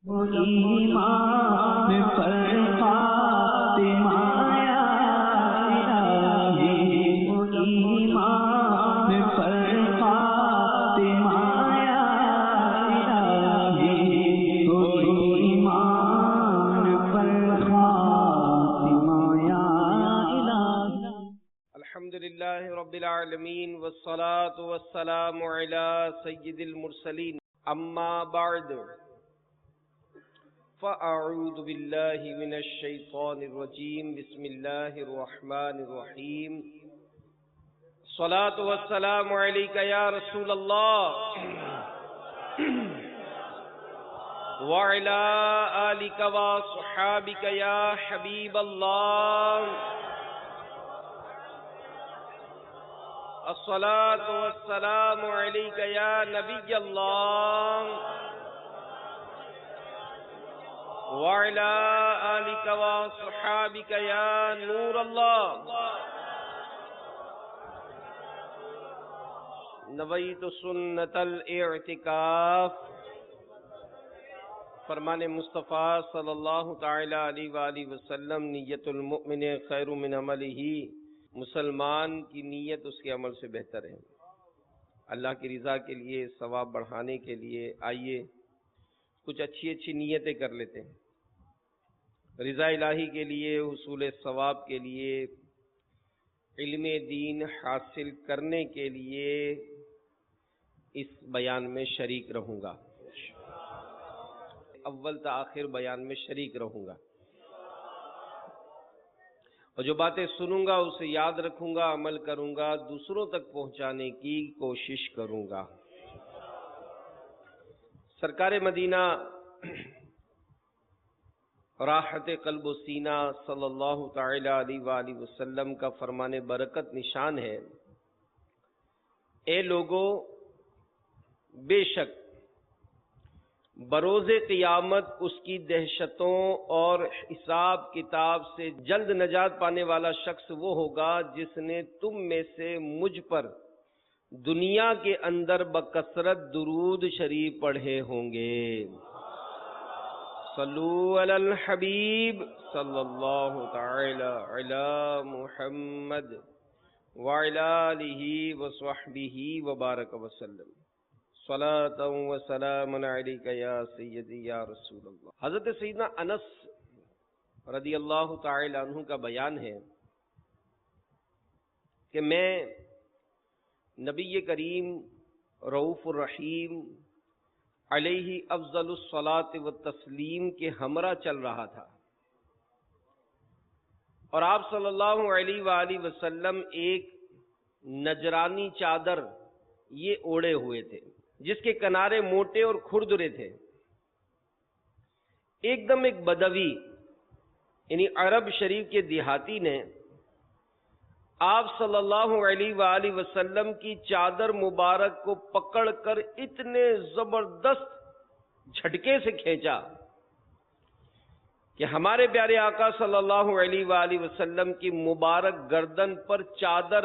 ایمان پر فاطمہ یا الہی، ایمان پر فاطمہ یا الہی، ایمان پر فاطمہ یا الہی۔ الحمدللہ رب العالمین والصلاة والسلام علی سید المرسلین، اما بعد فأعوذ باللہ من الشیطان الرجیم، بسم اللہ الرحمن الرحیم۔ الصلاة والسلام علیک یا رسول اللہ وعلی آلک وصحابک یا حبیب اللہ۔ الصلاة والسلام علیک یا نبی اللہ وعلی آلک وصحابک یا نور اللہ۔ نویت سنت الاعتکاف، فرمان مصطفیٰ صلی اللہ تعالی علیہ وآلہ وسلم، نیت المؤمن خیر من عملہ، مسلمان کی نیت اس کے عمل سے بہتر ہے۔ اللہ کی رضا کے لیے، ثواب بڑھانے کے لیے آئیے کچھ اچھی اچھی نیتیں کر لیتے ہیں۔ رضا الہی کے لیے، حصول ثواب کے لیے، علم دین حاصل کرنے کے لیے اس بیان میں شریک رہوں گا، اول تا آخر بیان میں شریک رہوں گا، اور جو باتیں سنوں گا اسے یاد رکھوں گا، عمل کروں گا، دوسروں تک پہنچانے کی کوشش کروں گا۔ سرکار مدینہ راحت قلب و سینہ صلی اللہ تعالی علیہ وآلہ وسلم کا فرمان برکت نشان ہے، اے لوگو، بے شک بروز قیامت اس کی دہشتوں اور حساب کتاب سے جلد نجات پانے والا شخص وہ ہوگا جس نے تم میں سے مجھ پر دنیا کے اندر بکثرت درود شریف پڑھے ہوں گے۔ صلو علی الحبیب صلی اللہ تعالی علی محمد وعلی آلہ وصحبہ وبارک وسلم۔ صلاۃ و سلام علیک یا سیدی یا رسول اللہ۔ حضرت سیدنا انس رضی اللہ تعالی عنہ کا بیان ہے کہ میں نبی کریم رؤوف الرحیم علیہ افضل الصلاۃ والتسلیم کے ہمراہ چل رہا تھا، اور آپ صلی اللہ علیہ وآلہ وسلم ایک نجرانی چادر یہ اوڑے ہوئے تھے جس کے کنارے موٹے اور کھردرے تھے۔ ایک دم ایک بدوی یعنی عرب شریف کے دیہاتی نے آپ صلی اللہ علیہ وآلہ وسلم کی چادر مبارک کو پکڑ کر اتنے زبردست جھٹکے سے کھینچا کہ ہمارے پیارے آقا صلی اللہ علیہ وآلہ وسلم کی مبارک گردن پر چادر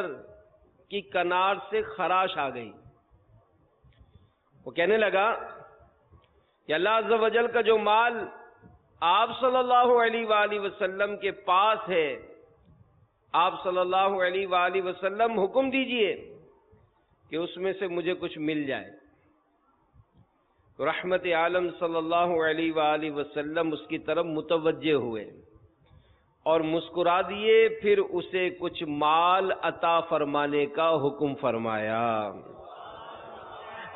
کی کنار سے خراش آ گئی۔ وہ کہنے لگا کہ اللہ عز و جل کا جو مال آپ صلی اللہ علیہ وآلہ وسلم کے پاس ہے، آپ صلی اللہ علیہ وآلہ وسلم حکم دیجئے کہ اس میں سے مجھے کچھ مل جائے۔ رحمت عالم صلی اللہ علیہ وآلہ وسلم اس کی طرف متوجہ ہوئے اور مسکرا دیے، پھر اسے کچھ مال عطا فرمانے کا حکم فرمایا۔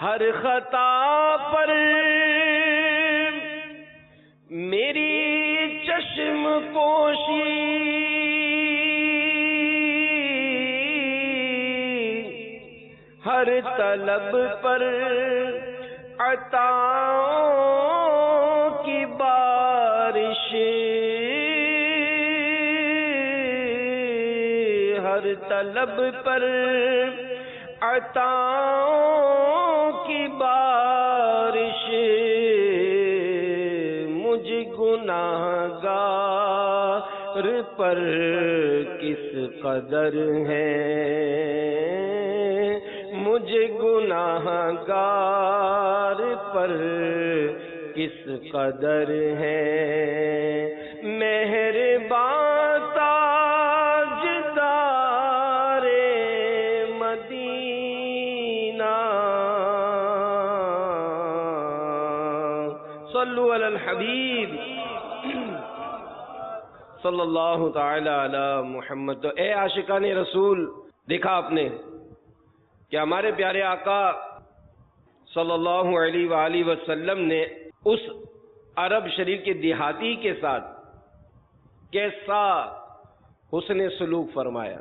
ہر خطا پر میری چشم پوشی، ہر طلب پر عطاؤں کی بارش، ہر طلب پر عطاؤں کی بارش، مجھ گناہگار پر کس قدر ہے، مجھ گناہگار پر کس قدر ہے مہرباں تاجدار مدینہ، صلو علی الحبیب صلی اللہ تعالی علی محمد۔ تو اے عاشقان رسول، دیکھا آپ نے کہ ہمارے پیارے آقا صلی اللہ علیہ وآلہ وسلم نے اس عرب شریف کے دیہاتی کے ساتھ کیسا حسن سلوک فرمایا۔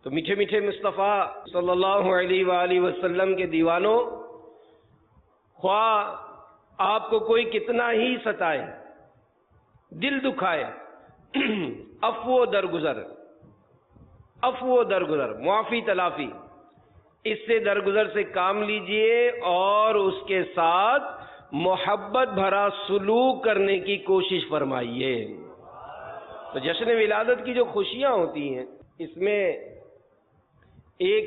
تو میٹھے میٹھے مصطفیٰ صلی اللہ علیہ وآلہ وسلم کے دیوانوں، خواہ آپ کو کوئی کتنا ہی ستائے، دل دکھائے، عفو و درگزر، عفو و درگزر، معافی تلافی، اس سے درگزر سے کام لیجئے اور اس کے ساتھ محبت بھرا سلوک کرنے کی کوشش فرمائیے۔ تو جشن ولادت کی جو خوشیاں ہوتی ہیں، اس میں ایک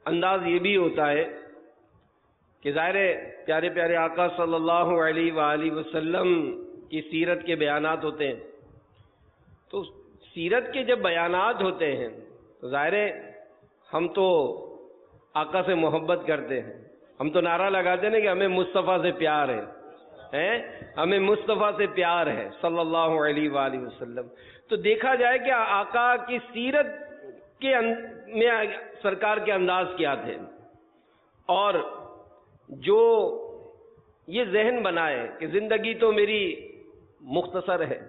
انداز یہ بھی ہوتا ہے کہ ظاہر ہے پیارے پیارے آقا صلی اللہ علیہ وآلہ وسلم کی سیرت کے بیانات ہوتے ہیں۔ تو سیرت کے جب بیانات ہوتے ہیں تو ظاہر ہے ہم تو آقا سے محبت کرتے ہیں، ہم تو نعرہ لگاتے ہیں کہ ہمیں مصطفیٰ سے پیار ہے، ہمیں مصطفیٰ سے پیار ہے صلی اللہ علیہ وآلہ وسلم۔ تو دیکھا جائے کہ آقا کی سیرت کے میں سرکار کے انداز کیا تھے، اور جو یہ ذہن بنائے کہ زندگی تو میری مختصر ہے،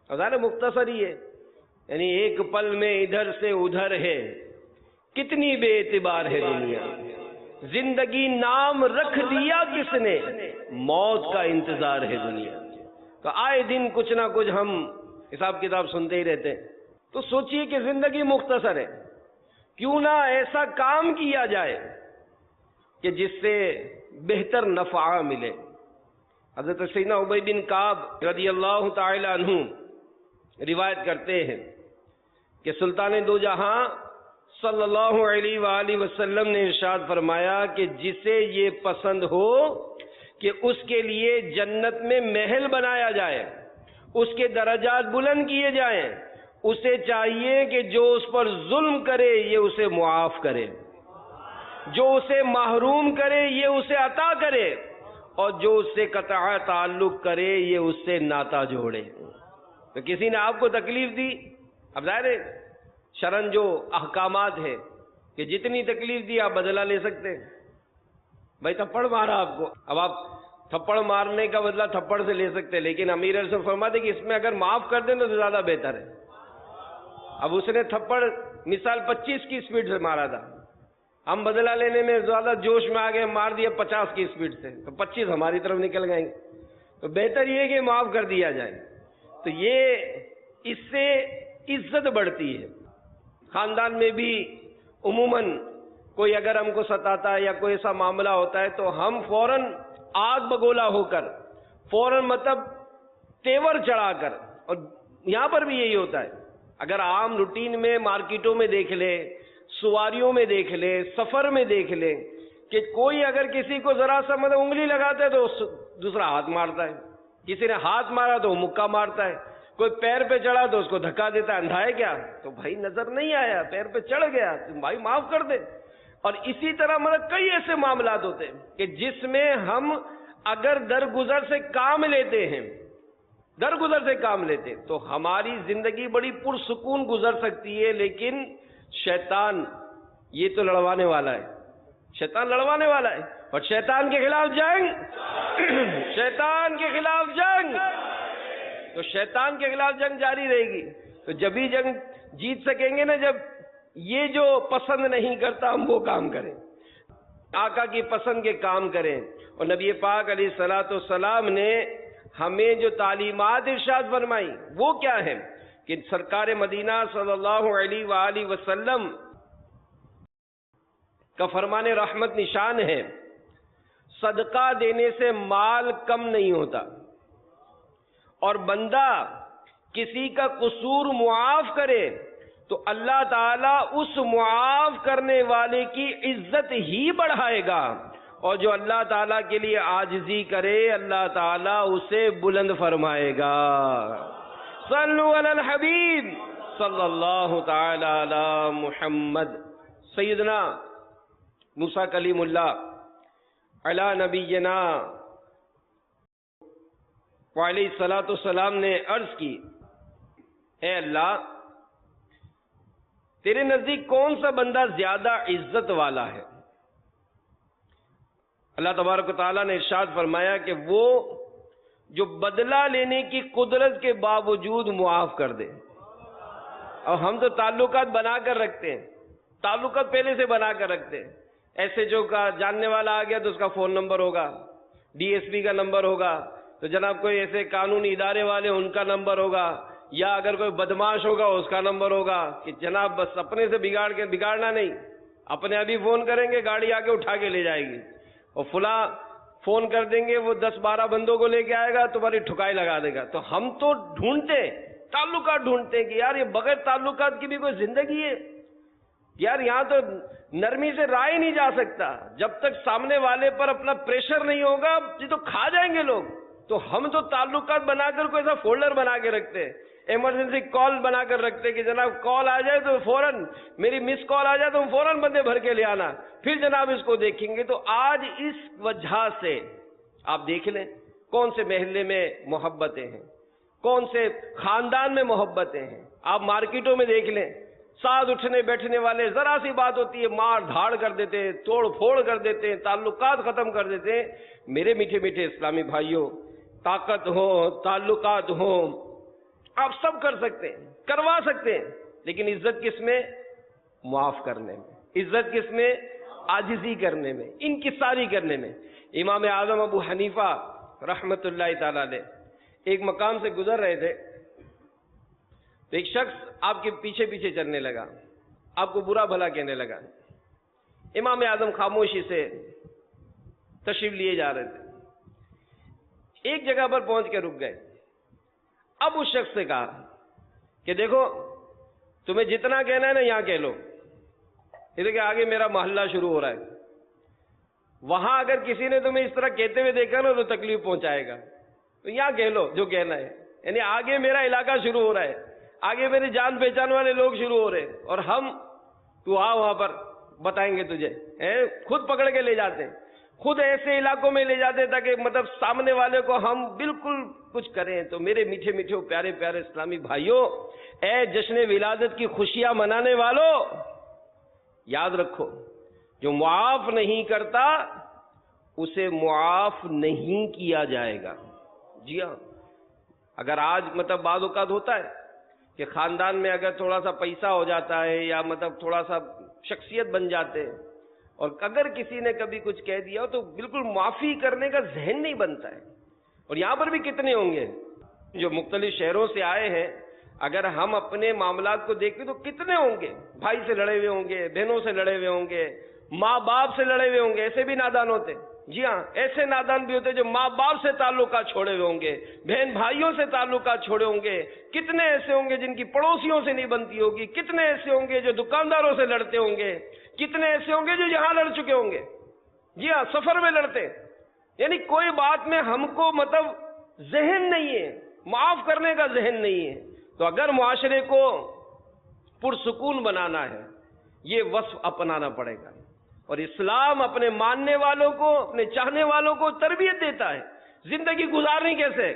ظاہر مختصر ہی ہے، یعنی ایک پل میں ادھر سے ادھر ہے، کتنی بے اعتبار ہے دنیا، زندگی نام رکھ دیا کس نے، موت کا انتظار ہے دنیا۔ تو آئے دن کچھ نہ کچھ ہم حساب کتاب سنتے ہی رہتے ہیں۔ تو سوچئے کہ زندگی مختصر ہے، کیوں نہ ایسا کام کیا جائے کہ جس سے بہتر نفع ملے۔ حضرت سیدنا ابی بن کعب رضی اللہ تعالی عنہ روایت کرتے ہیں کہ سلطان دو جہاں صلی اللہ علیہ وآلہ وسلم نے ارشاد فرمایا کہ جسے یہ پسند ہو کہ اس کے لیے جنت میں محل بنایا جائے، اس کے درجات بلند کیے جائیں، اسے چاہیے کہ جو اس پر ظلم کرے یہ اسے معاف کرے، جو اسے محروم کرے یہ اسے عطا کرے، اور جو اس سے قطع تعلق کرے یہ اس سے ناتا جوڑے۔ تو کسی نے آپ کو تکلیف دی، اب ظاہر ہے شرن جو احکامات ہے کہ جتنی تکلیف دی آپ بدلہ لے سکتے ہیں۔ بھائی تھپڑ مارا آپ کو، اب آپ تھپڑ مارنے کا بدلہ تھپڑ سے لے سکتے ہیں، لیکن امیر سے فرماتے کہ اس میں اگر معاف کر دیں تو زیادہ بہتر ہے۔ اب اس نے تھپڑ مثال 25 کی سپیڈ سے مارا تھا، ہم بدلہ لینے میں زیادہ جوش میں آگے مار دیا 50 کی سپیڈ سے، تو 25 ہماری طرف نکل گئیں گے۔ تو بہتر یہ کہ معاف کر دیا جائے۔ تو یہ اس سے عزت بڑھتی ہے۔ خاندان میں بھی عموماً کوئی اگر ہم کو ستاتا ہے یا کوئی ایسا معاملہ ہوتا ہے تو ہم فوراً آگ بگولا ہو کر، فوراً مطلب تیور چڑھا کر، اور یہاں پر بھی یہی ہوتا ہے، اگر عام روٹین میں مارکیٹوں میں دیکھ لے، سواریوں میں دیکھ لے، سفر میں دیکھ لے کہ کوئی اگر کسی کو ذرا سا مطلب انگلی لگاتا ہے تو دوسرا ہاتھ مارتا ہے، کسی نے ہاتھ مارا تو وہ مکہ مارتا ہے، کوئی پیر پہ چڑھا تو اس کو دھکا دیتا ہے، اندھا ہے کیا؟ تو بھائی نظر نہیں آیا، پیر پہ چڑھ گیا، بھائی معاف کر دے۔ اور اسی طرح مطلب کئی ایسے معاملات ہوتے ہیں کہ جس میں ہم اگر درگزر سے کام لیتے ہیں، درگزر سے کام لیتے ہیں تو ہماری زندگی بڑی پرسکون گزر سکتی ہے، لیکن شیطان یہ تو لڑوانے والا ہے، شیطان لڑوانے والا ہے، اور شیطان کے خلاف جنگ، شیطان کے خلاف جنگ، تو شیطان کے خلاف جنگ جاری رہے گی۔ تو جب ہی جنگ جیت سکیں گے نا جب یہ جو پسند نہیں کرتا ہم وہ کام کریں، آقا کی پسند کے کام کریں۔ اور نبی پاک علیہ الصلوۃ والسلام نے ہمیں جو تعلیمات ارشاد فرمائی وہ کیا ہے کہ سرکار مدینہ صلی اللہ علیہ وآلہ وسلم کا فرمان رحمت نشان ہے، صدقہ دینے سے مال کم نہیں ہوتا، اور بندہ کسی کا قصور معاف کرے تو اللہ تعالیٰ اس معاف کرنے والے کی عزت ہی بڑھائے گا، اور جو اللہ تعالیٰ کے لیے عاجزی کرے اللہ تعالیٰ اسے بلند فرمائے گا۔ صلو علی الحبیب صلی اللہ تعالی علی محمد۔ سیدنا موسیٰ کلیم اللہ علی نبینا وعلیہ الصلوۃ والسلام نے عرض کی، اے اللہ تیرے نزدیک کون سا بندہ زیادہ عزت والا ہے؟ اللہ تبارک و تعالیٰ نے ارشاد فرمایا کہ وہ جو بدلہ لینے کی قدرت کے باوجود معاف کر دے۔ اور ہم تو تعلقات بنا کر رکھتے ہیں، تعلقات پہلے سے بنا کر رکھتے ہیں۔ ایس ایچ او کا جاننے والا آ گیا تو اس کا فون نمبر ہوگا، ڈی ایس پی کا نمبر ہوگا، تو جناب کوئی ایسے قانونی ادارے والے ان کا نمبر ہوگا، یا اگر کوئی بدماش ہوگا اس کا نمبر ہوگا، کہ جناب بس اپنے سے بگاڑنا نہیں، اپنے ابھی فون کریں گے گاڑی آ کے اٹھا کے لے جائے گی، اور فلاں فون کر دیں گے وہ 10-12 بندوں کو لے کے آئے گا تمہاری ٹھکائی لگا دے گا۔ تو ہم تو ڈھونڈتے ہیں، تعلقات ڈھونڈتے ہیں کہ یار یہ بغیر تعلقات کی بھی کوئی زندگی ہے؟ یار یہاں تو نرمی سے رائے ہی نہیں جا سکتا، جب تک سامنے والے پر اپنا پریشر نہیں ہوگا یہ تو کھا جائیں گے لوگ۔ تو ہم تو تعلقات بنا کر کوئی ایسا فولڈر بنا کے رکھتے ہیں، ایمرجنسی کال بنا کر رکھتے کہ جناب کال آ جائے تو فوراً، میری مس کال آ جائے تو فوراً بندے بھر کے لے آنا، پھر جناب اس کو دیکھیں گے۔ تو آج اس وجہ سے آپ دیکھ لیں کون سے محلے میں محبتیں ہیں، کون سے خاندان میں محبتیں ہیں۔ آپ مارکیٹوں میں دیکھ لیں، ساتھ اٹھنے بیٹھنے والے ذرا سی بات ہوتی ہے مار دھاڑ کر دیتے ہیں، توڑ پھوڑ کر دیتے ہیں، تعلقات ختم کر دیتے ہیں۔ میرے میٹھے میٹھے اسلامی بھائیوں، طاقت ہو، تعلقات ہو، آپ سب کر سکتے ہیں، کروا سکتے ہیں، لیکن عزت کس میں؟ معاف کرنے میں۔ عزت کس میں؟ عاجزی کرنے میں، انکساری کرنے میں۔ امام اعظم ابو حنیفہ رحمت اللہ تعالی علیہ ایک مقام سے گزر رہے تھے تو ایک شخص آپ کے پیچھے پیچھے چلنے لگا، آپ کو برا بھلا کہنے لگا۔ امام اعظم خاموشی سے تشریف لیے جا رہے تھے، ایک جگہ پر پہنچ کے رک گئے۔ اب اس شخص سے کہا کہ دیکھو تمہیں جتنا کہنا ہے نا یہاں کہہ لو، یہ کہ آگے میرا محلہ شروع ہو رہا ہے، وہاں اگر کسی نے تمہیں اس طرح کہتے ہوئے دیکھا نا تو تکلیف پہنچائے گا، تو یہاں کہہ لو جو کہنا ہے، یعنی آگے میرا علاقہ شروع ہو رہا ہے، آگے میری جان پہچان والے لوگ شروع ہو رہے ہیں، اور ہم تو وہاں پر بتائیں گے تجھے، خود پکڑ کے لے جاتے ہیں، خود ایسے علاقوں میں لے جاتے تاکہ مطلب سامنے والے کو ہم بالکل کچھ کریں۔ تو میرے میٹھے میٹھے پیارے پیارے اسلامی بھائیوں، اے جشن ولادت کی خوشیاں منانے والوں، یاد رکھو جو معاف نہیں کرتا اسے معاف نہیں کیا جائے گا۔ جی ہاں، اگر آج مطلب بعض اوقات ہوتا ہے کہ خاندان میں اگر تھوڑا سا پیسہ ہو جاتا ہے یا مطلب تھوڑا سا شخصیت بن جاتے ہیں، اور اگر کسی نے کبھی کچھ کہہ دیا تو بالکل معافی کرنے کا ذہن نہیں بنتا ہے۔ اور یہاں پر بھی کتنے ہوں گے جو مختلف شہروں سے آئے ہیں، اگر ہم اپنے معاملات کو دیکھیں تو کتنے ہوں گے، بھائی سے لڑے ہوئے ہوں گے، بہنوں سے لڑے ہوئے ہوں گے، ماں باپ سے لڑے ہوئے ہوں گے، ایسے بھی نادان ہوتے۔ جی ہاں، ایسے نادان بھی ہوتے جو ماں باپ سے تعلقات چھوڑے ہوئے ہوں گے، بہن بھائیوں سے تعلقات چھوڑے ہوں گے، کتنے ایسے ہوں گے جن کی پڑوسیوں سے نہیں بنتی ہوگی، کتنے ایسے ہوں گے جو دکانداروں سے لڑتے ہوں گے، کتنے ایسے ہوں گے جو یہاں لڑ چکے ہوں گے، جی ہاں سفر میں لڑتے۔ یعنی کوئی بات میں ہم کو مطلب ذہن نہیں ہے، معاف کرنے کا ذہن نہیں ہے۔ تو اگر معاشرے کو پرسکون بنانا ہے یہ وصف اپنانا پڑے گا، اور اسلام اپنے ماننے والوں کو، اپنے چاہنے والوں کو تربیت دیتا ہے زندگی گزارنی کیسے۔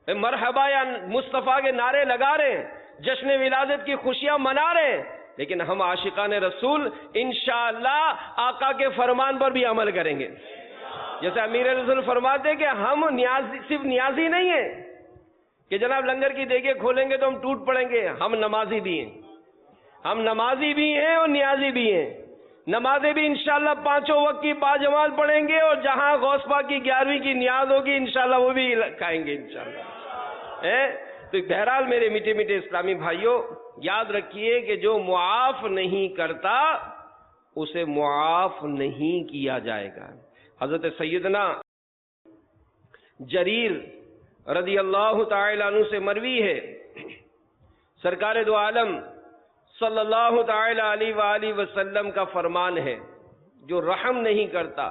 مرحبا یا مصطفیٰ کے نعرے لگا رہے ہیں، جشن ولادت کی خوشیاں منا رہے ہیں، لیکن ہم عاشقان رسول انشاءاللہ آقا کے فرمان پر بھی عمل کریں گے۔ جیسے امیر رسول فرماتے ہیں کہ ہم صرف نیازی نہیں ہیں کہ جناب لنگر کی دیگیں کھولیں گے تو ہم ٹوٹ پڑیں گے، ہم نمازی بھی ہیں، ہم نمازی بھی ہیں اور نیازی بھی ہیں۔ نمازیں بھی انشاءاللہ 5 وقت کی باجماعت پڑھیں گے، اور جہاں غوث پاک کی 11ویں کی نیاز ہوگی انشاءاللہ وہ بھی کھائیں گے انشاءاللہ۔ تو بہرحال میرے میٹھے میٹھے اسلامی بھائیوں، یاد رکھیے کہ جو معاف نہیں کرتا اسے معاف نہیں کیا جائے گا۔ حضرت سیدنا جریر رضی اللہ تعالی عنہ سے مروی ہے، سرکار دو عالم صلی اللہ تعالی علیہ وآلہ وسلم کا فرمان ہے، جو رحم نہیں کرتا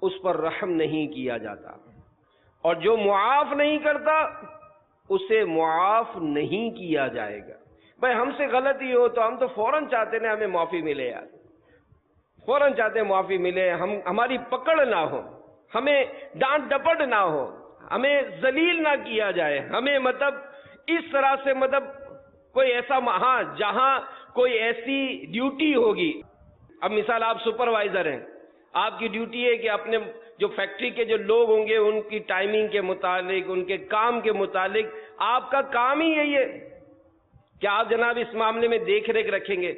اس پر رحم نہیں کیا جاتا، اور جو معاف نہیں کرتا اسے معاف نہیں کیا جائے گا۔ بھائی ہم سے غلطی ہو تو ہم تو فوراً چاہتے ہیں ہمیں معافی ملے، یار فوراً چاہتے ہیں معافی ملے، ہماری پکڑ نہ ہو، ہمیں ڈانٹ ڈپٹ نہ ہو، ہمیں ذلیل نہ کیا جائے، ہمیں مطلب اس طرح سے مطلب کوئی ایسا ہاں جہاں کوئی ایسی ڈیوٹی ہوگی، اب مثال آپ سپروائزر ہیں، آپ کی ڈیوٹی ہے کہ اپنے جو فیکٹری کے جو لوگ ہوں گے ان کی ٹائمنگ کے متعلق، ان کے کام کے متعلق آپ کا کام ہی یہی ہے کہ آپ جناب اس معاملے میں دیکھ ریکھ رکھیں گے،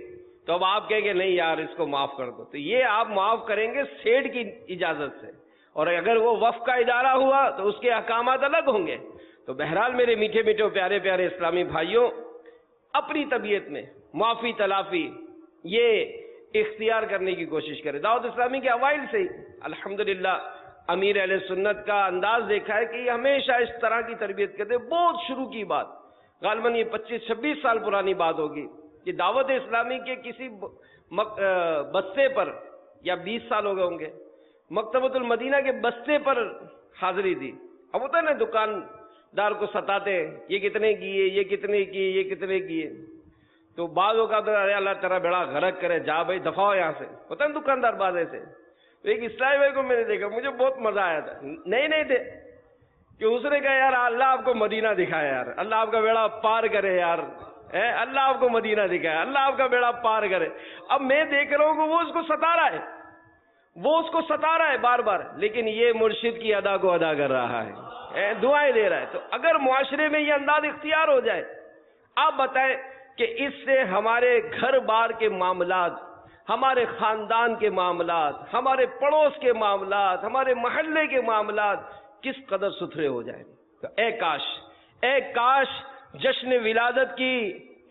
تو اب آپ کہیں گے نہیں یار اس کو معاف کر دو، تو یہ آپ معاف کریں گے سیٹ کی اجازت سے، اور اگر وہ وقف کا ادارہ ہوا تو اس کے احکامات الگ ہوں گے۔ تو بہرحال میرے میٹھے میٹھے پیارے پیارے اسلامی بھائیوں، اپنی طبیعت میں معافی تلافی یہ اختیار کرنے کی کوشش کریں۔ دعوت اسلامی کے اوائل سے ہی الحمدللہ امیر اہل سنت کا انداز دیکھا ہے کہ یہ ہمیشہ اس طرح کی تربیت کرتے، بہت شروع کی بات، غالباً یہ 25-26 سال پرانی بات ہوگی کہ دعوت اسلامی کے کسی بستے پر، یا 20 سال ہو گئے ہوں گے، مکتبۃ المدینہ کے بستے پر حاضری دی۔ اب ہوتا ہے نا دکاندار کو ستاتے ہیں، یہ کتنے کیے، یہ کتنے کیے، یہ کتنے کیے، تو بعض اوقات ارے اللہ تیرا بیڑا غرق کرے، جا بھائی دفع ہو یہاں سے، ہوتا ہے نا دکاندار بعض ایسے۔ تو ایک اسلامی بھائی کو میں نے دیکھا، مجھے بہت مزہ آیا تھا، نہیں تھے کہ اس نے کہا یار اللہ آپ کو مدینہ دکھائے، یار اللہ آپ کا بیڑا پار کرے، یار اللہ آپ کو مدینہ دکھائے، اللہ آپ کا بیڑا پار کرے۔ اب میں دیکھ رہا ہوں کہ وہ اس کو ستا رہا ہے، وہ اس کو ستا رہا ہے بار بار، لیکن یہ مرشد کی ادا کو ادا کر رہا ہے، دعائیں دے رہا ہے۔ تو اگر معاشرے میں یہ انداز اختیار ہو جائے، آپ بتائیں کہ اس سے ہمارے گھر بار کے معاملات، ہمارے خاندان کے معاملات، ہمارے پڑوس کے معاملات، ہمارے محلے کے معاملات کس قدر ستھرے ہو جائیں۔ تو اے کاش جشن ولادت کی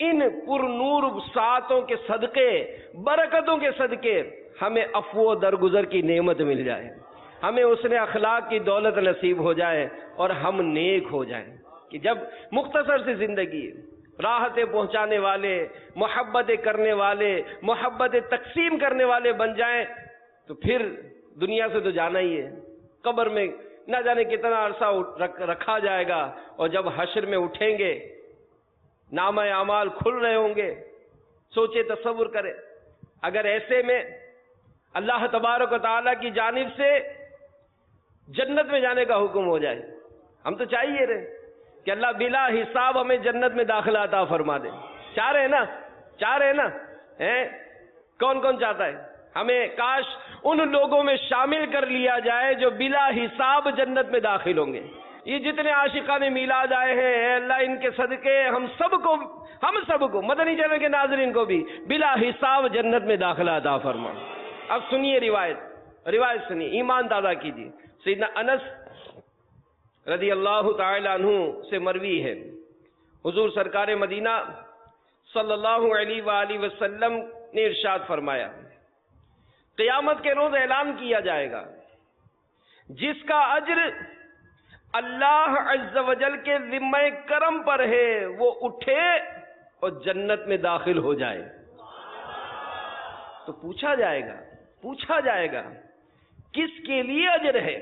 ان پر نور ساعتوں کے صدقے، برکتوں کے صدقے ہمیں عفو و درگزر کی نعمت مل جائے، ہمیں حسن اخلاق کی دولت نصیب ہو جائے، اور ہم نیک ہو جائیں کہ جب مختصر سی زندگی راحتیں پہنچانے والے، محبتیں کرنے والے، محبتیں تقسیم کرنے والے بن جائیں، تو پھر دنیا سے تو جانا ہی ہے، قبر میں نہ جانے کتنا عرصہ رکھا جائے گا، اور جب حشر میں اٹھیں گے نامہ اعمال کھل رہے ہوں گے۔ سوچے، تصور کرے اگر ایسے میں اللہ تبارک و تعالیٰ کی جانب سے جنت میں جانے کا حکم ہو جائے، ہم تو چاہیے رہے کہ اللہ بلا حساب ہمیں جنت میں داخلہ عطا فرما دے، چاہ رہے ہیں نا کون کون چاہتا ہے؟ ہمیں کاش ان لوگوں میں شامل کر لیا جائے جو بلا حساب جنت میں داخل ہوں گے۔ یہ جتنے عاشقان میلاد آئے ہیں، اے اللہ ان کے صدقے ہم سب کو مدنی چینل کے ناظرین کو بھی بلا حساب جنت میں داخلہ عطا فرما۔ اب سنیے روایت سنیے، ایمان تازہ کیجیے۔ سیدنا انس رضی اللہ تعالی عنہ سے مروی ہے، حضور سرکار مدینہ صلی اللہ علیہ وآلہ وسلم نے ارشاد فرمایا، قیامت کے روز اعلان کیا جائے گا، جس کا اجر اللہ عز و جل کے ذمہ کرم پر ہے وہ اٹھے اور جنت میں داخل ہو جائے۔ تو پوچھا جائے گا کس کے لیے اجر ہے،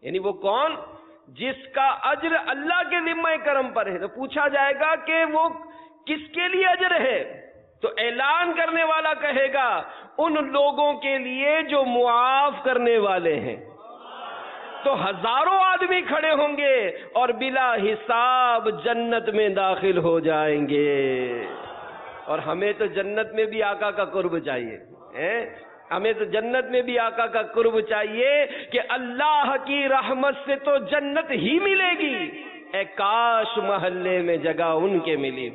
یعنی وہ کون جس کا اجر اللہ کے ذمہ کرم پر ہے، تو پوچھا جائے گا کہ وہ کس کے لیے اجر ہے، تو اعلان کرنے والا کہے گا ان لوگوں کے لیے جو معاف کرنے والے ہیں۔ تو ہزاروں آدمی کھڑے ہوں گے اور بلا حساب جنت میں داخل ہو جائیں گے۔ اور ہمیں تو جنت میں بھی آقا کا قرب چاہیے، ہمیں تو جنت میں بھی آقا کا قرب چاہیے کہ اللہ کی رحمت سے تو جنت ہی ملے گی، اے کاش محلے میں جگہ ان کے ملی۔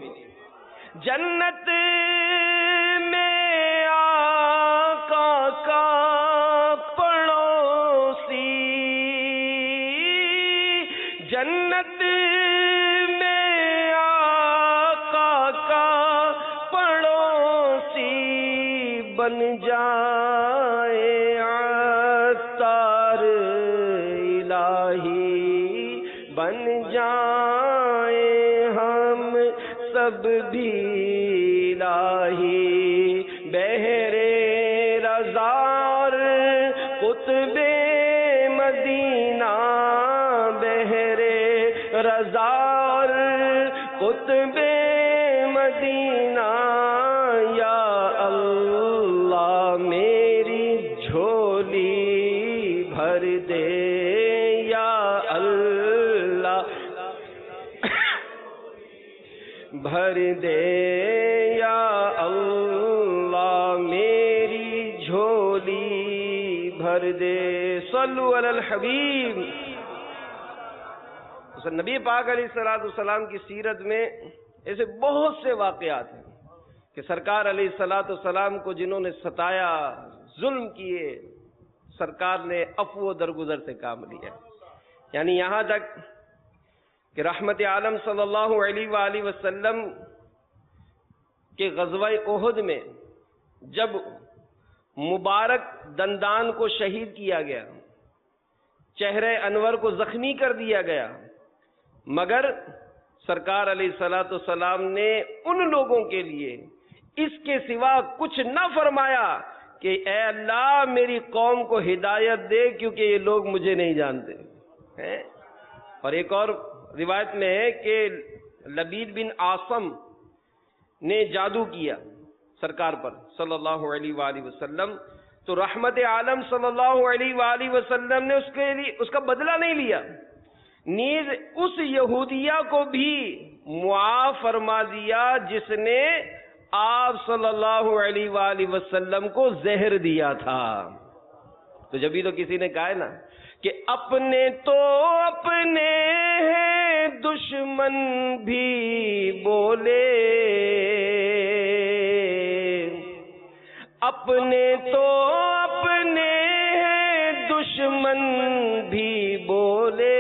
جنت میں آقا کا پڑوسی، جنت میں آقا کا پڑوسی بن جائے عطار الہی، بن جائے ہم سب بھی الہی، بہرے رزار قطب مہر رضا اور قطب مدینہ، یا اللہ میری جھولی بھر دے، یا اللہ بھر دے، یا اللہ میری جھولی بھر دے۔ صلو علی الحبیب۔ نبی پاک علیہ السلام کی سیرت میں ایسے بہت سے واقعات ہیں کہ سرکار علیہ السلام کو جنہوں نے ستایا، ظلم کیے، سرکار نے عفو و درگزر سے کام لیا، یعنی یہاں تک کہ رحمت عالم صلی اللہ علیہ وآلہ وسلم کے غزوہ احد میں جب مبارک دندان کو شہید کیا گیا، چہرہ انور کو زخمی کر دیا گیا، مگر سرکار علیہ السلام نے ان لوگوں کے لیے اس کے سوا کچھ نہ فرمایا کہ اے اللہ میری قوم کو ہدایت دے کیونکہ یہ لوگ مجھے نہیں جانتے۔ اور ایک اور روایت میں ہے کہ لبید بن عاصم نے جادو کیا سرکار پر صلی اللہ علیہ وآلہ وسلم، تو رحمت عالم صلی اللہ علیہ وآلہ وسلم نے اس کا بدلہ نہیں لیا، نیز اس یہودیہ کو بھی معاف فرما دیا جس نے آپ صلی اللہ علیہ وآلہ وسلم کو زہر دیا تھا۔ تو جبھی تو کسی نے کہا ہے نا کہ اپنے تو اپنے ہیں دشمن بھی بولے، اپنے تو اپنے ہیں دشمن بھی بولے،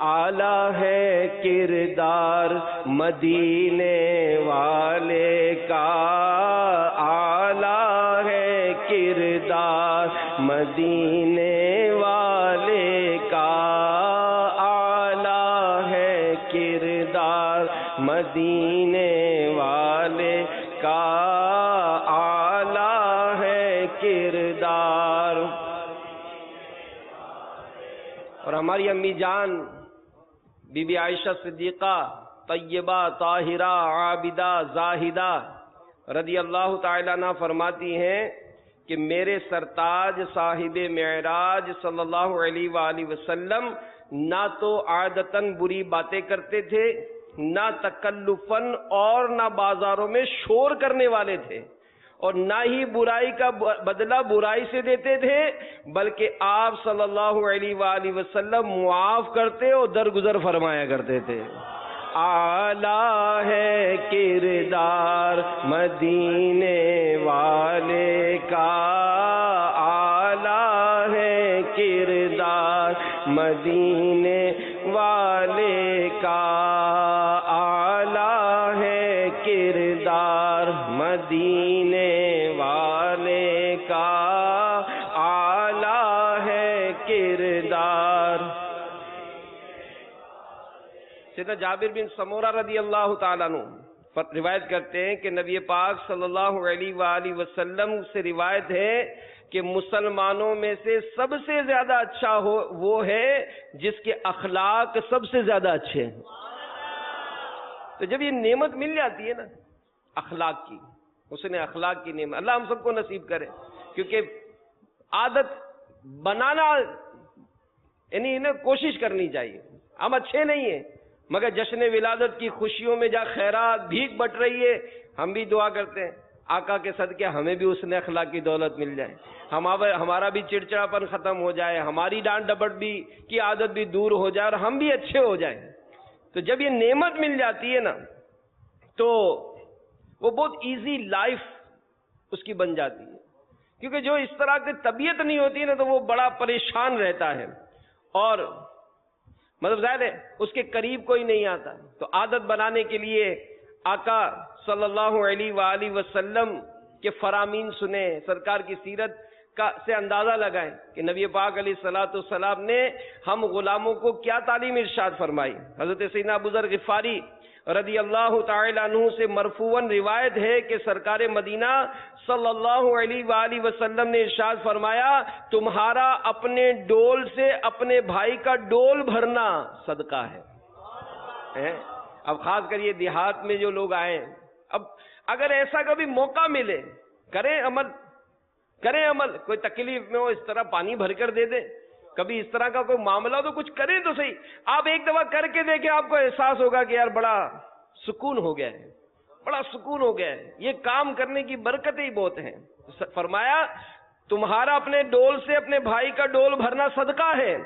اعلیٰ ہے کردار مدینے والے کا، اعلیٰ ہے کردار مدینے والے کا، اعلیٰ ہے کردار مدینے والے کا، اعلیٰ ہے کردار۔ اور ہماری امی جان بی بی عائشہ صدیقہ طیبہ طاہرہ عابدہ زاہدہ رضی اللہ تعالیٰ عنہ فرماتی ہیں کہ میرے سرتاج صاحب معراج صلی اللہ علیہ وآلہ وسلم نہ تو عادتاً بری باتیں کرتے تھے، نہ تکلفاً اور نہ بازاروں میں شور کرنے والے تھے، اور نہ ہی برائی کا بدلہ برائی سے دیتے تھے، بلکہ آپ صلی اللہ علیہ وآلہ وسلم معاف کرتے اور درگزر فرمایا کرتے تھے۔ اعلیٰ ہے کردار مدینے والے کا، اعلیٰ ہے کردار مدینے والے کا، اعلیٰ ہے کردار مدینے والے کا، اعلیٰ ہے کردار۔ سیدنا جابر بن سمورہ رضی اللہ تعالیٰ عنہ روایت کرتے ہیں کہ نبی پاک صلی اللہ علیہ وآلہ وسلم سے روایت ہے کہ مسلمانوں میں سے سب سے زیادہ اچھا وہ ہے جس کے اخلاق سب سے زیادہ اچھے ہیں۔ تو جب یہ نعمت مل جاتی ہے نا اخلاق کی، اس نے اخلاق کی نعمت اللہ ہم سب کو نصیب کرے، کیونکہ عادت بنانا یعنی کوشش کرنی چاہیے۔ ہم اچھے نہیں ہیں مگر جشن ولادت کی خوشیوں میں جہاں خیرات بھیک بٹ رہی ہے، ہم بھی دعا کرتے ہیں آقا کے صدقے ہمیں بھی اس نے اخلاق کی دولت مل جائے، ہمارا بھی چڑچڑاپن ختم ہو جائے، ہماری ڈانٹ ڈپٹ بھی کی عادت بھی دور ہو جائے اور ہم بھی اچھے ہو جائیں۔ تو جب یہ نعمت مل جاتی ہے نا تو وہ بہت ایزی لائف اس کی بن جاتی ہے، کیونکہ جو اس طرح کی طبیعت نہیں ہوتی ہے نا تو وہ بڑا پریشان رہتا ہے، اور مطلب ظاہر ہے اس کے قریب کوئی نہیں آتا۔ تو عادت بنانے کے لیے آقا صلی اللہ علیہ وآلہ وسلم کے فرامین سنیں، سرکار کی سیرت سے اندازہ لگائیں کہ نبی پاک علیہ السلام نے ہم غلاموں کو کیا تعلیم ارشاد فرمائی۔ حضرت سیدنا ابو ذر غفاری رضی اللہ تعالی عنہ سے مرفوعاً روایت ہے کہ سرکار مدینہ صلی اللہ علیہ وآلہ وسلم نے ارشاد فرمایا تمہارا اپنے ڈول سے اپنے بھائی کا ڈول بھرنا صدقہ ہے۔ اب خاص کر یہ دیہات میں جو لوگ آئے، اب اگر ایسا کبھی موقع ملے کریں عمل، کوئی تکلیف میں ہو اس طرح پانی بھر کر دے دیں، کبھی اس طرح کا کوئی معاملہ تو کچھ کریں تو صحیح۔ آپ ایک دفعہ کر کے دیکھیں، آپ کو احساس ہوگا کہ یار بڑا سکون ہو گیا ہے، بڑا سکون ہو گیا ہے، یہ کام کرنے کی برکتیں ہی بہت ہیں۔ فرمایا تمہارا اپنے ڈول سے اپنے بھائی کا ڈول بھرنا صدقہ ہے،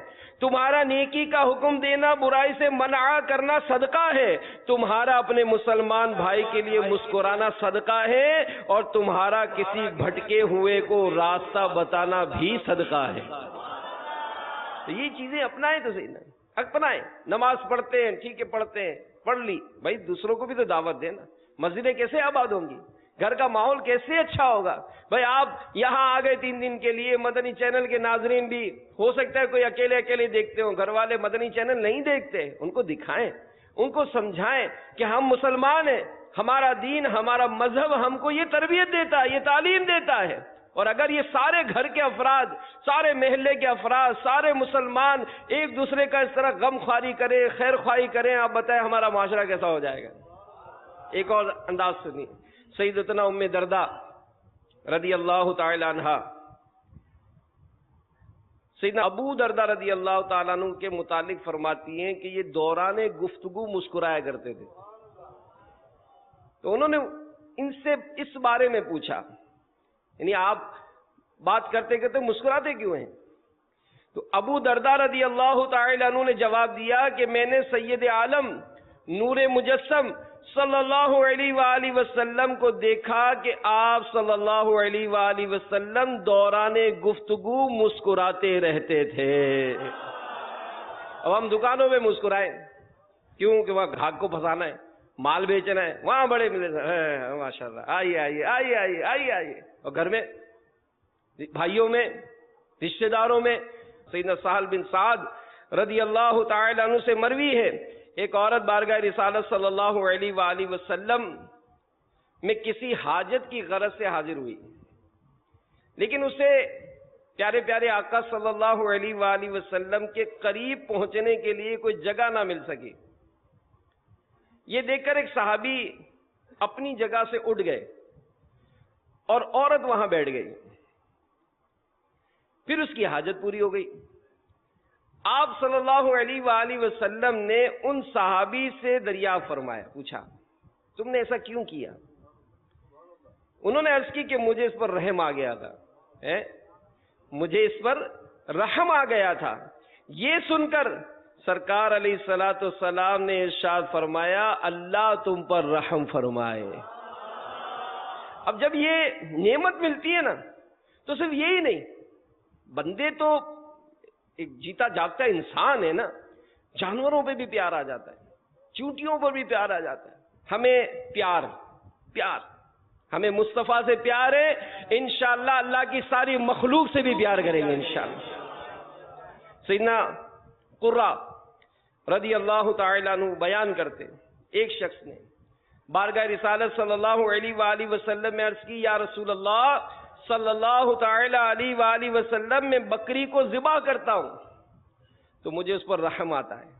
تمہارا نیکی کا حکم دینا برائی سے منع کرنا صدقہ ہے، تمہارا اپنے مسلمان بھائی کے لیے مسکرانا صدقہ ہے، اور تمہارا کسی بھٹکے ہوئے کو راستہ بتانا بھی صدقہ ہے۔ تو یہ چیزیں اپنائیں تو صحیح نا، اپنائیں۔ نماز پڑھتے ہیں، ٹھیک ہے پڑھتے ہیں، پڑھ لی، بھائی دوسروں کو بھی تو دعوت دینا۔ مسجدیں کیسے آباد ہوں گی، گھر کا ماحول کیسے اچھا ہوگا؟ بھائی آپ یہاں آ گئے 3 دن کے لیے، مدنی چینل کے ناظرین بھی ہو سکتا ہے کوئی اکیلے دیکھتے ہوں، گھر والے مدنی چینل نہیں دیکھتے، ان کو دکھائیں، ان کو سمجھائیں کہ ہم مسلمان ہیں، ہمارا دین، ہمارا مذہب ہم کو یہ تربیت دیتا ہے، یہ تعلیم دیتا ہے۔ اور اگر یہ سارے گھر کے افراد، سارے محلے کے افراد، سارے مسلمان ایک دوسرے کا اس طرح غم خواری کریں، خیر خواہی کریں، آپ بتائیں ہمارا معاشرہ کیسا ہو جائے گا؟ ایک اور انداز سنیے، سیدتنا ام درداء رضی اللہ تعالی عنہا، سیدنا ابو درداء رضی اللہ تعالیٰ عنہ کے متعلق فرماتی ہیں کہ یہ دوران گفتگو مسکرایا کرتے تھے۔ تو انہوں نے ان سے اس بارے میں پوچھا، یعنی آپ بات کرتے کرتے مسکراتے کیوں ہیں؟ تو ابو درداء رضی اللہ تعالی عنہ نے جواب دیا کہ میں نے سید عالم نور مجسم صلی اللہ علیہ وآلہ وسلم کو دیکھا کہ آپ صلی اللہ علیہ وآلہ وسلم دوران گفتگو مسکراتے رہتے تھے۔ اب ہم دکانوں میں مسکرائیں کیوں؟ کہ وہاں گاہک کو پھنسانا ہے، مال بیچنا ہے، وہاں بڑے ملے ماشاء اللہ، آئیے۔ اور گھر میں، بھائیوں میں، رشتہ داروں میں، سیدنا سہل بن سعد رضی اللہ تعالی عنہ سے مروی ہے، ایک عورت بارگاہ رسالت صلی اللہ علیہ وآلہ وسلم میں کسی حاجت کی غرض سے حاضر ہوئی، لیکن اسے پیارے پیارے آقا صلی اللہ علیہ وآلہ وسلم کے قریب پہنچنے کے لیے کوئی جگہ نہ مل سکی۔ یہ دیکھ کر ایک صحابی اپنی جگہ سے اٹھ گئے اور عورت وہاں بیٹھ گئی، پھر اس کی حاجت پوری ہو گئی۔ آپ صلی اللہ علیہ وآلہ وسلم نے ان صحابی سے دریافت فرمایا، پوچھا تم نے ایسا کیوں کیا؟ انہوں نے عرض کی کہ مجھے اس پر رحم آ گیا تھا، مجھے اس پر رحم آ گیا تھا۔ یہ سن کر سرکار علیہ الصلوۃ والسلام نے ارشاد فرمایا اللہ تم پر رحم فرمائے۔ اب جب یہ نعمت ملتی ہے نا تو صرف یہی نہیں، بندے تو ایک جیتا جاگتا انسان ہے نا، جانوروں پہ بھی پیار آ جاتا ہے، چونٹیوں پر بھی پیار آ جاتا ہے۔ ہمیں پیار ہمیں مصطفیٰ سے پیار ہے، انشاءاللہ اللہ کی ساری مخلوق سے بھی پیار کریں گے انشاءاللہ۔ سیدنا قرہ رضی اللہ تعالی عنہ بیان کرتے، ایک شخص نے بارگاہ رسالت صلی اللہ علیہ وآلہ وسلم میں عرض کی، یا رسول اللہ صلی اللہ تعالی علیہ وآلہ وسلم میں بکری کو ذبح کرتا ہوں تو مجھے اس پر رحم آتا ہے۔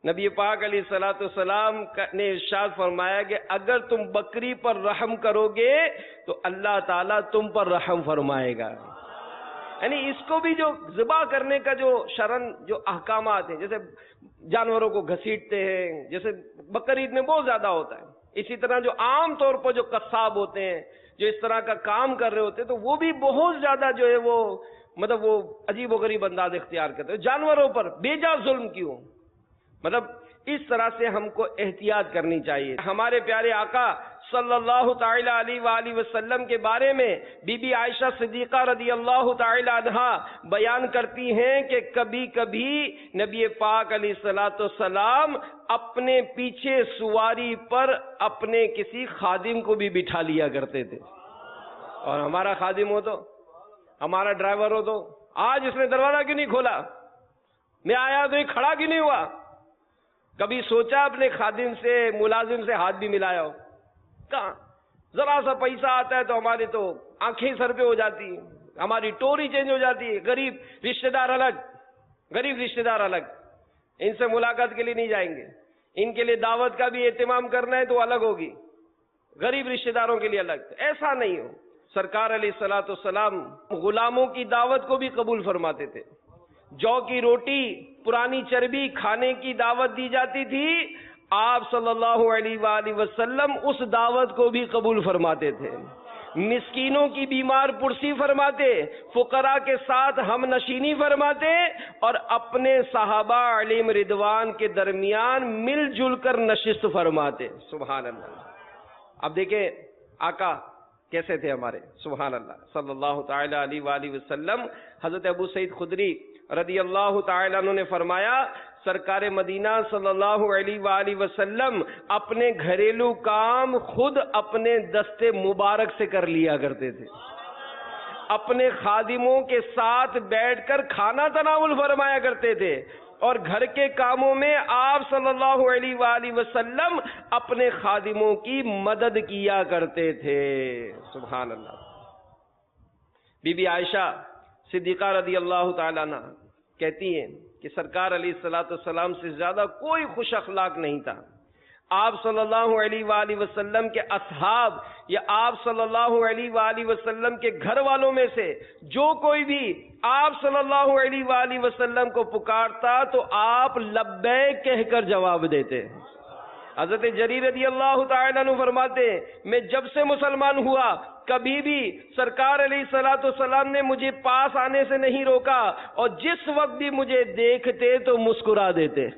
نبی پاک علیہ الصلوۃ والسلام نے ارشاد فرمایا کہ اگر تم بکری پر رحم کرو گے تو اللہ تعالیٰ تم پر رحم فرمائے گا۔ یعنی اس کو بھی جو ذبح کرنے کا جو شرعن جو احکامات ہیں، جیسے جانوروں کو گھسیٹتے ہیں، جیسے بقرعید میں بہت زیادہ ہوتا ہے، اسی طرح جو عام طور پر جو قصاب ہوتے ہیں جو اس طرح کا کام کر رہے ہوتے ہیں تو وہ بھی بہت زیادہ جو ہے وہ مطلب وہ عجیب و غریب انداز اختیار کرتے ہیں۔ جانوروں پر بے جا ظلم کیوں؟ مطلب اس طرح سے ہم کو احتیاط کرنی چاہیے۔ ہمارے پیارے آقا صلی اللہ تعالی علیہ وآلہ وسلم کے بارے میں بی بی عائشہ صدیقہ رضی اللہ تعالی عنہا بیان کرتی ہیں کہ کبھی کبھی نبی پاک علیہ الصلوۃ والسلام اپنے پیچھے سواری پر اپنے کسی خادم کو بھی بٹھا لیا کرتے تھے، اور ہمارا خادم ہو تو، ہمارا ڈرائیور ہو تو آج اس نے دروازہ کیوں نہیں کھولا، میں آیا تو یہ کھڑا کیوں نہیں ہوا، کبھی سوچا اپنے خادم سے ملازم سے ہاتھ بھی ملایا ہو؟ کہاں؟ ذرا سا پیسہ آتا ہے تو ہمارے تو آنکھیں سر پہ ہو جاتی ہیں، ہماری ٹوری چینج ہو جاتی ہے. غریب رشتہ دار الگ، غریب رشتہ دار الگ، ان سے ملاقات کے لیے نہیں جائیں گے. ان کے لیے دعوت کا بھی اہتمام کرنا ہے تو الگ ہوگی، غریب رشتہ داروں کے لیے الگ. ایسا نہیں ہو. سرکار علیہ الصلوۃ والسلام غلاموں کی دعوت کو بھی قبول فرماتے تھے. جو کی روٹی، پرانی چربی کھانے کی دعوت دی جاتی تھی، آپ صلی اللہ علیہ وآلہ وسلم اس دعوت کو بھی قبول فرماتے تھے. مسکینوں کی بیمار پرسی فرماتے، فقراء کے ساتھ ہم نشینی فرماتے، اور اپنے صحابہ علیہم رضوان کے درمیان مل جل کر نشست فرماتے. سبحان اللہ. اب دیکھیں آقا کیسے تھے ہمارے، سبحان اللہ، صلی اللہ تعالی علیہ وآلہ وسلم. حضرت ابو سعید خدری رضی اللہ تعالی عنہ نے فرمایا، سرکار مدینہ صلی اللہ علیہ وآلہ وسلم اپنے گھریلو کام خود اپنے دست مبارک سے کر لیا کرتے تھے. اپنے خادموں کے ساتھ بیٹھ کر کھانا تناول فرمایا کرتے تھے، اور گھر کے کاموں میں آپ صلی اللہ علیہ وآلہ وسلم اپنے خادموں کی مدد کیا کرتے تھے. سبحان اللہ. بی بی عائشہ صدیقہ رضی اللہ تعالیٰ عنہ کہتی ہیں کہ سرکار علیہ الصلوۃ والسلام سے زیادہ کوئی خوش اخلاق نہیں تھا. آپ صلی اللہ علیہ وآلہ وسلم کے اصحاب یا آپ صلی اللہ علیہ وآلہ وسلم کے گھر والوں میں سے جو کوئی بھی آپ صلی اللہ علیہ وآلہ وسلم کو پکارتا تو آپ لبیک کہہ کر جواب دیتے. حضرت جریر رضی اللہ تعالیٰ عنہ فرماتے ہیں، میں جب سے مسلمان ہوا کبھی بھی سرکار علیہ الصلوۃ والسلام نے مجھے پاس آنے سے نہیں روکا، اور جس وقت بھی مجھے دیکھتے تو مسکرا دیتے.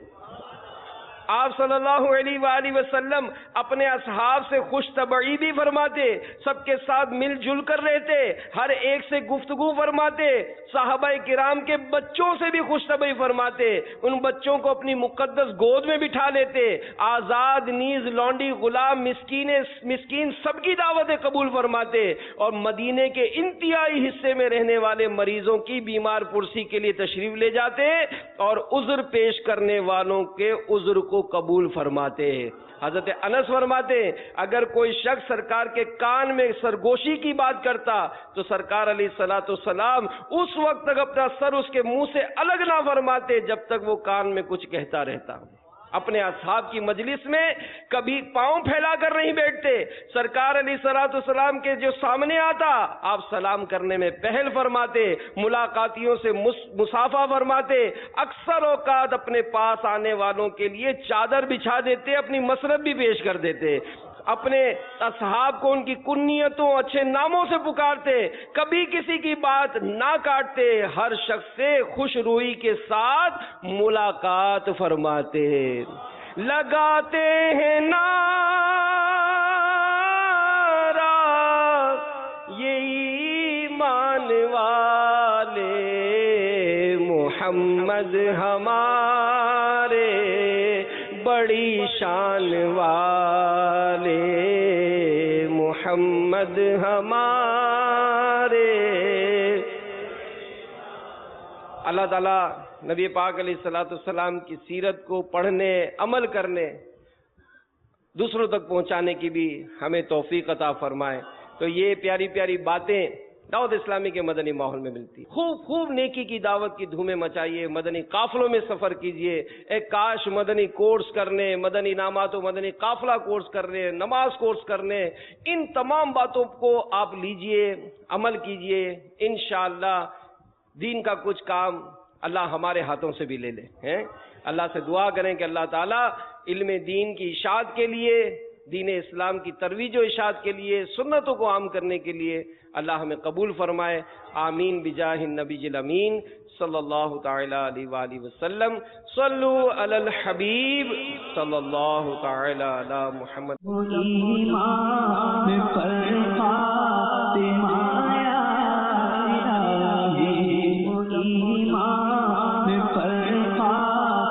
آپ صلی اللہ علیہ وآلہ وسلم اپنے اصحاب سے خوش طبعی بھی فرماتے، سب کے ساتھ مل جل کر رہتے، ہر ایک سے گفتگو فرماتے، صحابہ کرام کے بچوں سے بھی خوش طبعی فرماتے، ان بچوں کو اپنی مقدس گود میں بٹھا لیتے، آزاد نیز لونڈی غلام مسکین سب کی دعوتیں قبول فرماتے، اور مدینے کے انتہائی حصے میں رہنے والے مریضوں کی بیمار پرسی کے لیے تشریف لے جاتے، اور عذر پیش کرنے والوں کے عذر کو قبول فرماتے ہیں. حضرت انس فرماتے ہیں، اگر کوئی شخص سرکار کے کان میں سرگوشی کی بات کرتا تو سرکار علیہ الصلوۃ والسلام اس وقت تک اپنا سر اس کے منہ سے الگ نہ فرماتے جب تک وہ کان میں کچھ کہتا رہتا. اپنے اصحاب کی مجلس میں کبھی پاؤں پھیلا کر نہیں بیٹھتے. سرکار علیہ الصلوۃ والسلام کے جو سامنے آتا آپ سلام کرنے میں پہل فرماتے، ملاقاتیوں سے مصافحہ فرماتے، اکثر اوقات اپنے پاس آنے والوں کے لیے چادر بچھا دیتے، اپنی مسرت بھی پیش کر دیتے. اپنے اصحاب کو ان کی کنیتوں اچھے ناموں سے پکارتے، کبھی کسی کی بات نہ کاٹتے، ہر شخص سے خوش روئی کے ساتھ ملاقات فرماتے. لگاتے ہیں نعرہ یہ ایمان والے، محمد ہمارے بڑی شان والے، محمد ہمارے. اللہ تعالیٰ نبی پاک علیہ الصلوۃ والسلام کی سیرت کو پڑھنے، عمل کرنے، دوسروں تک پہنچانے کی بھی ہمیں توفیق عطا فرمائے. تو یہ پیاری پیاری باتیں دعوت اسلامی کے مدنی ماحول میں ملتی. خوب نیکی کی دعوت کی دھومیں مچائیے، مدنی قافلوں میں سفر کیجئے. ایک کاش مدنی کورس کرنے، مدنی انعامات و مدنی قافلہ کورس کرنے، نماز کورس کرنے، ان تمام باتوں کو آپ لیجئے، عمل کیجئے. انشاءاللہ دین کا کچھ کام اللہ ہمارے ہاتھوں سے بھی لے لے ہیں. اللہ سے دعا کریں کہ اللہ تعالیٰ علم دین کی اشاعت کے لیے، دین اسلام کی ترویج و اشاعت کے لیے، سنتوں کو عام کرنے کے لیے اللہ ہمیں قبول فرمائے. آمین بجاہ النبی الامین صلی اللہ تعالی علیہ وآلہ وسلم. صلو علی الحبیب صلی اللہ تعالی علی محمد. ایمان پر فاطمہ یا الہی، ایمان پر فاطمہ